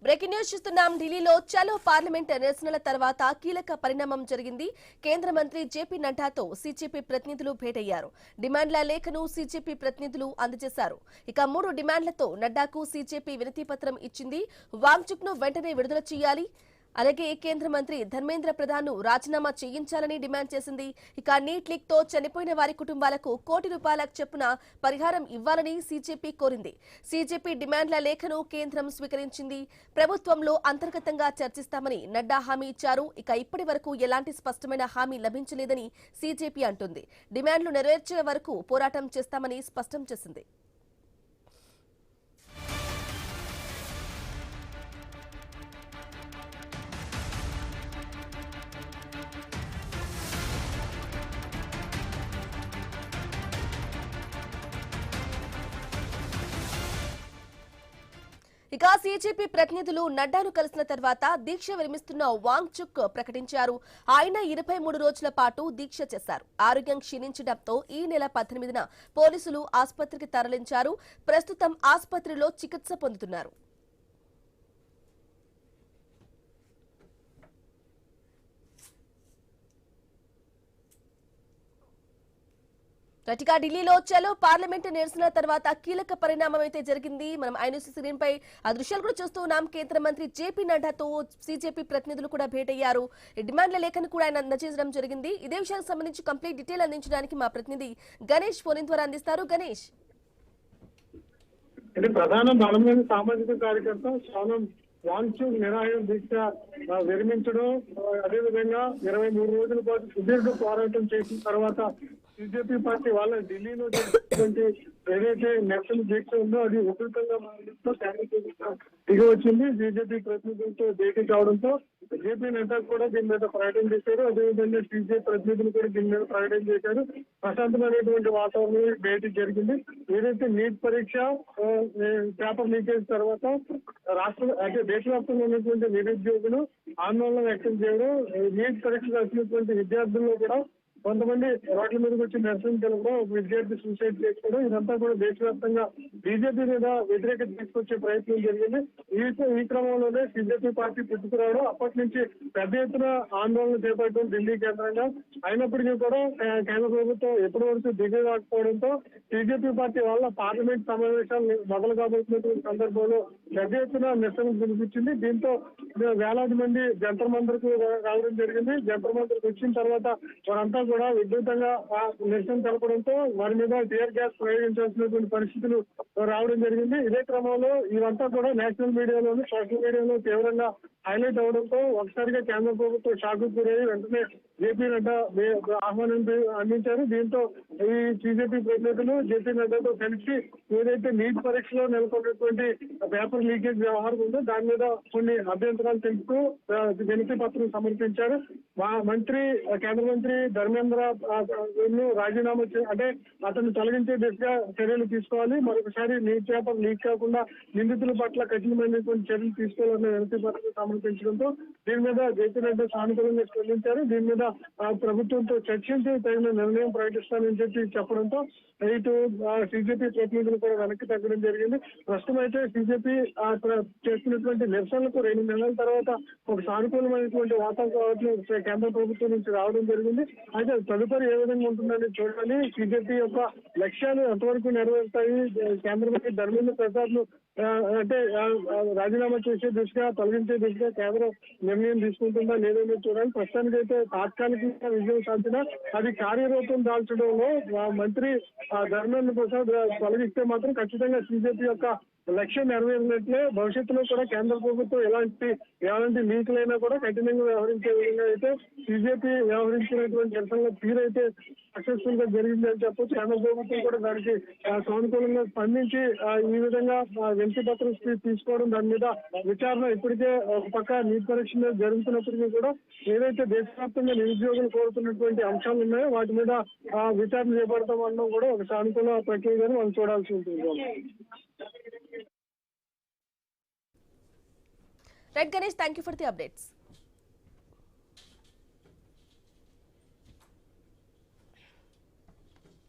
Breaking news చూస్తున్నాం. ఢిల్లీలో చలో పార్లమెంట్ నిరసనల తర్వాత కీలక పరిణామం జరిగింది. కేంద్ర మంత్రి జేపీ నడ్డాతో సీజేపీ ప్రతినిధులు భేటయ్యారు. డిమాండ్ల లేఖను సీజేపీ ప్రతినిధులు అందజేశారు. ఇక 3 డిమాండ్లతో నడ్డాకు సీజేపీ వినతి పత్రం ఇచ్చింది. వాంగ్చుక్ ను వెంటనే విడుదల చేయాలి, అలాగే కేంద్ర మంత్రి ధర్మేంద్ర ప్రధాన్ ను రాజీనామా చేయించాలని డిమాండ్ చేసింది. ఇక నీట్ లీక్ తో చనిపోయిన వారి కుటుంబాలకు ₹1 కోటి చొప్పున పరిహారం ఇవ్వాలని సీజేపీ కోరింది. సీజేపీ డిమాండ్ల లేఖను కేంద్రం స్వీకరించింది. ప్రభుత్వంలో అంతర్గతంగా చర్చిస్తామని నడ్డా హామీ ఇచ్చారు. ఇక ఇప్పటి వరకు ఎలాంటి స్పష్టమైన హామీ లభించలేదని సీజేపీ అంటుంది. డిమాండ్లు నెరవేర్చే వరకు పోరాటం చేస్తామని స్పష్టం చేసింది. ఇక సీజేపీ ప్రతినిధులు నడ్డాను కలిసిన తర్వాత దీక్ష విరమిస్తున్న వాంగ్చుక్ ప్రకటించారు. ఆయన 23 రోజుల పాటు దీక్ష చేశారు. ఆరోగ్యం క్షీణించడంతో ఈ నెల 18న పోలీసులు ఆసుపత్రికి తరలించారు. ప్రస్తుతం ఆసుపత్రిలో చికిత్స పొందుతున్నారు. గట్టిగా ఢిల్లీలో చలో పార్లమెంటు నిరసన తర్వాత కీలక పరిణామం అయితే జరిగింది. మనం ఐన్యూస్ స్క్రీన్ పై ఆ దృశ్యాలు కూడా చూస్తూ ఉన్నాం. కేంద్ర మంత్రి జేపీ నడ్డాతో సీజేపీ ప్రతినిధులు కూడా భేటయ్యారు. డిమాండ్ల లేఖను కూడా ఆయన అందజేయడం జరిగింది. ఇదే విషయానికి సంబంధించి కంప్లీట్ డీటెయిల్ అందించడానికి మా ప్రతినిధి గణేష్ ఫోన్ ద్వారా అందిస్తారు. గణేష్, ప్రధాన బలమైన సామాజిక కార్యకర్త సోనం వాంగ్చుక్ నిరాహార దీక్ష విరమించడం, అదేవిధంగా 23 రోజుల పాటు సుదీర్ఘ పోరాటం చేసిన తర్వాత బీజేపీ పార్టీ వాళ్ళ ఢిల్లీలో చేసినటువంటి ఏదైతే నిరసన దీక్ష ఉందో అది ఉధృతంగా మారడంతో కేంద్ర ప్రభుత్వం దిగి వచ్చింది. బీజేపీ ప్రతినిధులతో భేటీ కావడంతో జేపీ నడ్డా కూడా దీని మీద ప్రకటన చేశారు. అదేవిధంగా సీజే ప్రతినిధులు కూడా దీని మీద ప్రకటన చేశారు. ప్రశాంతమైనటువంటి వాతావరణంలో భేటీ జరిగింది. ఏదైతే నీట్ పరీక్ష పేపర్ లీకేజ్ తర్వాత అంటే దేశవ్యాప్తంగా ఉన్నటువంటి నిరుద్యోగులు ఆందోళన వ్యక్తం చేయడం, నీట్ పరీక్ష రాసినటువంటి విద్యార్థుల్లో కూడా కొంతమంది రోడ్ల మీదకి వచ్చి నిరసన తెలపడం, ఒక విద్యార్థి సూసైడ్ చేసుకోవడం, ఇదంతా కూడా దేశవ్యాప్తంగా బీజేపీ మీద వ్యతిరేకత తీసుకొచ్చే ప్రయత్నం జరిగింది. ఈ క్రమంలోనే బీజేపీ పార్టీ పుట్టుకురావడం, అప్పటి నుంచి పెద్ద ఎత్తున ఆందోళన చేపట్టడం ఢిల్లీ కేంద్రంగా. అయినప్పటికీ కూడా కేంద్ర ప్రభుత్వం ఎప్పటి వరకు దిగి రాకపోవడంతో బీజేపీ పార్టీ వల్ల పార్లమెంట్ సమావేశాలు మొదలు కాబోతున్నటువంటి సందర్భంలో పెద్ద ఎత్తున నిరసన పిలిపించింది. దీంతో వేలాది మంది జంతర్ మంతర్కు రావడం జరిగింది. జంతర్ మంతర్కు వచ్చిన తర్వాత వారంతా కూడా విద్యుతంగా నిరసన తెలపడంతో వారి మీద టియర్ గ్యాస్ ప్రయోగించాల్సినటువంటి పరిస్థితులు రావడం జరిగింది. ఇదే క్రమంలో ఇదంతా కూడా నేషనల్ మీడియాలోను సోషల్ మీడియాలో తీవ్రంగా హైలైట్ అవడంతో ఒకసారిగా కేంద్ర ప్రభుత్వం షాక్ గురై వెంటనే జేపీ నడ్డా ఆహ్వానం అందించారు. దీంతో ఈ బీజేపీ ప్రతినిధులు జేపీ నడ్డాతో కలిసి ఏదైతే నీట్ పరీక్షలో నెలకొన్నటువంటి పేపర్ లీకేజ్ వ్యవహారం ఉందో దాని మీద కొన్ని అభ్యంతరాలు తెలుపుతూ వినతి పత్రం సమర్పించారు. మంత్రి కేంద్ర మంత్రి ధర్మేంద్ర రాజీనామా అంటే అతను తొలగించే దిశగా చర్యలు తీసుకోవాలి, మరొకసారి నీట్ పేపర్ లీక్ కాకుండా నిందితుల పట్ల కఠినమైనటువంటి చర్యలు తీసుకోవాలన్న వినతి పత్రం సమర్పించడంతో దీని మీద జేపీ నడ్డా సానుకూలంగా స్పందించారు. దీని మీద ప్రభుత్వంతో చర్చించి తగిన నిర్ణయం ప్రకటిస్తానని చెప్పడంతో ఇటు సీజేపీ ప్రతినిధులు కూడా వెనక్కి తగ్గడం జరిగింది. ప్రస్తుతం అయితే సీజేపీ చేస్తున్నటువంటి నిరసనలకు 2 నెలల తర్వాత ఒక సానుకూలమైనటువంటి వాతావరణం కేంద్ర ప్రభుత్వం నుంచి రావడం జరిగింది. అయితే తదుపరి ఏ విధంగా ఉంటుందని చూడాలి. సీజేపీ యొక్క లక్ష్యాలు ఎంతవరకు నెరవేరుతాయి, కేంద్ర మంత్రి ధర్మేంద్ర ప్రసాద్ ను అంటే రాజీనామా చేసే దిశగా తొలగించే దిశగా కేంద్రం నిర్ణయం తీసుకుంటుందా లేదని చూడాలి. ప్రస్తుతానికైతే తాత్కాలికంగా విజయం సాధించినా అది కార్యరూపం దాల్చడంలో మంత్రి ధర్మేంద్ర ప్రసాద్ తొలగిస్తే మాత్రం ఖచ్చితంగా సీజేపీ యొక్క లక్ష్యం నెరవేరినట్లే. భవిష్యత్తులో కూడా కేంద్ర ప్రభుత్వం ఎలాంటి లీకులైనా కూడా కఠినంగా వ్యవహరించే విధంగా అయితే బీజేపీ వ్యవహరించినటువంటి నిరసనల తీరైతే సక్సెస్ఫుల్ గా జరిగింది అని చెప్పొచ్చు. కేంద్ర ప్రభుత్వం కూడా దానికి సానుకూలంగా స్పందించి ఈ విధంగా వినతి పత్రం తీసుకోవడం, దాని మీద విచారణ ఇప్పటికే ఒక పక్క నీట్ పరీక్ష జరుగుతున్నప్పటికీ కూడా ఏదైతే దేశవ్యాప్తంగా నిరుద్యోగులు కోరుతున్నటువంటి అంశాలు ఉన్నాయో వాటి మీద విచారణ చేపడతాం అనడం కూడా ఒక సానుకూల ప్రక్రియగా మనం చూడాల్సి ఉంటుంది. Right, Ganesh, thank you for the updates.